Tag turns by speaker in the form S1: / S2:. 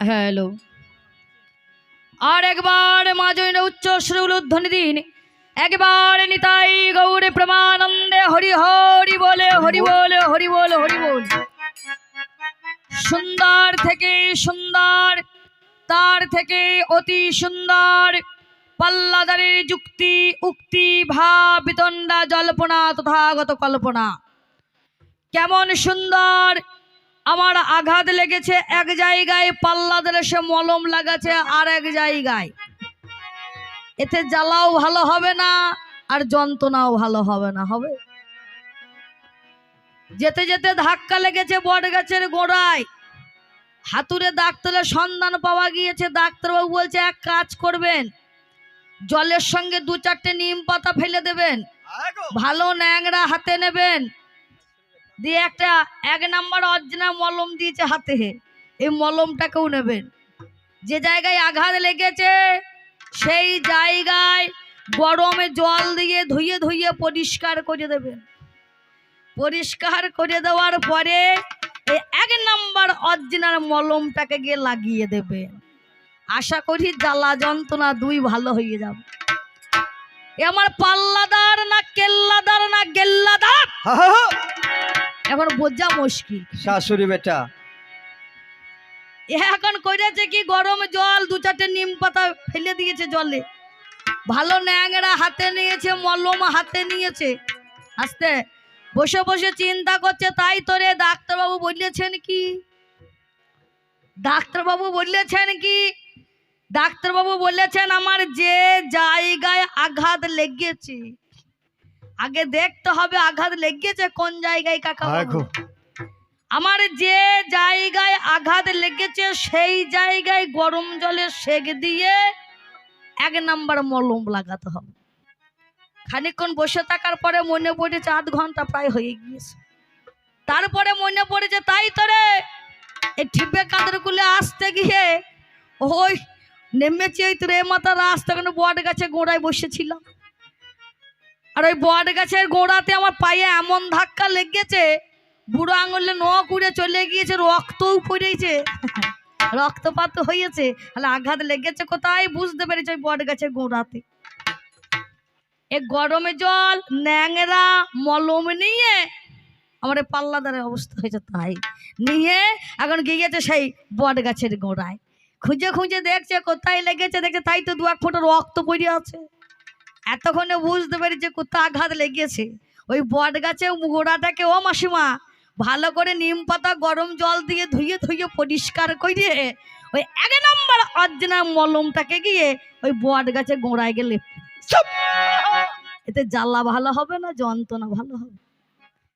S1: Hello আর একবার মাজইন উচ্চ শ্রুলুধ্বনি দিন একবার নিতাই গৌরে প্রমানন্দে হরি হরি বলে হরি বলে হরি বল হরি বল। সুন্দর থেকে সুন্দর তার থেকে অতি সুন্দর পাল্লাদারের যুক্তি উক্তি ভাব বিতণ্ডা জল্পনা তথাগত কল্পনা কেমন সুন্দর। আমার আঘাত লেগেছে এক জায়গায়, পাল্লাদারে সে মলম লাগাছে আর এক জায়গায়। এতে জ্বালাও ভালো হবে না আর যন্ত্রণাও ভালো হবে না। হবে যেতে যেতে ধাক্কা লেগেছে বট গাছের গোড়ায়, হাতুড়ে ডাক্তারের সন্ধান পাওয়া গিয়েছে। ডাক্তারবাবু বলছে এক কাজ করবেন, জলের সঙ্গে 2-4টে নিম পাতা ফেলে দেবেন, ভালো ন্যাংরা হাতে নেবেন, দিয়ে একটা 1 নাম্বার অরিজিনাল মলম দিয়েছে হাতে, এই মলমটাকেও নেবেন। যে জায়গায় আঘাত লেগেছে সেই জায়গায় গরমে জল দিয়ে ধুয়ে ধুয়ে পরিষ্কার করে দেবেন। পরিষ্কার করে দেওয়ার পরে এই 1 নাম্বার অরিজিনাল মলমটাকে গিয়ে লাগিয়ে দেবেন। আশা করি জ্বালা যন্ত্রণা 2 ভালো হয়ে যাবে। আমার পাল্লাদার না কেল্লাদার না গেল্লাদার এখন বোঝা মুশকিল।
S2: শাশুড়ি বেটা
S1: এখন কইরেছে কি, গরম জল 2-4টে নিম পাতা ফেলে দিয়েছে জলে, ভালো ন্যাংরা হাতে নিয়েছে, মলম হাতে নিয়েছে, আস্তে বসে বসে চিন্তা করছে। তাই তোরে ডাক্তারবাবু বলেছেন কি, ডাক্তারবাবু বলেছেন কি, ডাক্তারবাবু বলেছেন আমার যে জায়গায় আঘাত লেগেছে আগে দেখতে হবে আঘাত লেগেছে কোন জায়গায়। কাকা আমার যে জায়গায় আঘাত লেগেছে সেই জায়গায় গরম জলে সেক দিয়ে 1 নাম্বার মলম লাগাতে হবে। খানিকক্ষণ বসে থাকার পরে মনে পড়েছে 1/2 ঘন্টা প্রায় হয়ে গিয়েছে। তারপরে মনে পড়েছে তাই তোরে এই ঠিপে কাদের কুলে আসতে গিয়ে ওই নেমেছি ওই তোর মাথা রাস্তা কেন বট গাছে গোড়ায় বসেছিলাম, আর ওই বট গাছের গোড়াতে আমার পায়ে এমন ধাক্কা লেগেছে বুড়ো আঙুলে নখ উড়ে চলে গিয়েছে, রক্তও পড়েছে, রক্তপাত হয়েছে। তাহলে আঘাত লেগেছে কোথায় বুঝতে পেরেছি, ওই বট গাছের গোড়াতে। এ গরমে জল ন্যাংরা মলম নিয়ে আমার পাল্লাদারের অবস্থা হয়েছে, তাই নিয়ে এখন গিয়েছে সেই বট গাছের গোড়ায়, খুঁজে খুঁজে দেখছে কোথায় লেগেছে, দেখছে তাই তো 2-1 ফোঁটা রক্ত পড়ে আছে। এতক্ষণে বুঝতে পেরেছে কোথায় আঘাত লেগেছে, ওই বট গাছে গোড়াটাকে ও মাসিমা ভালো করে নিম পাতা গরম জল দিয়ে ধুয়ে ধুয়ে পরিষ্কার করে ওই 1 নাম্বার অরিজিনাল মলমটাকে গিয়ে ওই বট গাছে গোড়ায় গেলে এতে জ্বালা ভালো হবে না যন্ত্রণা ভালো হবে।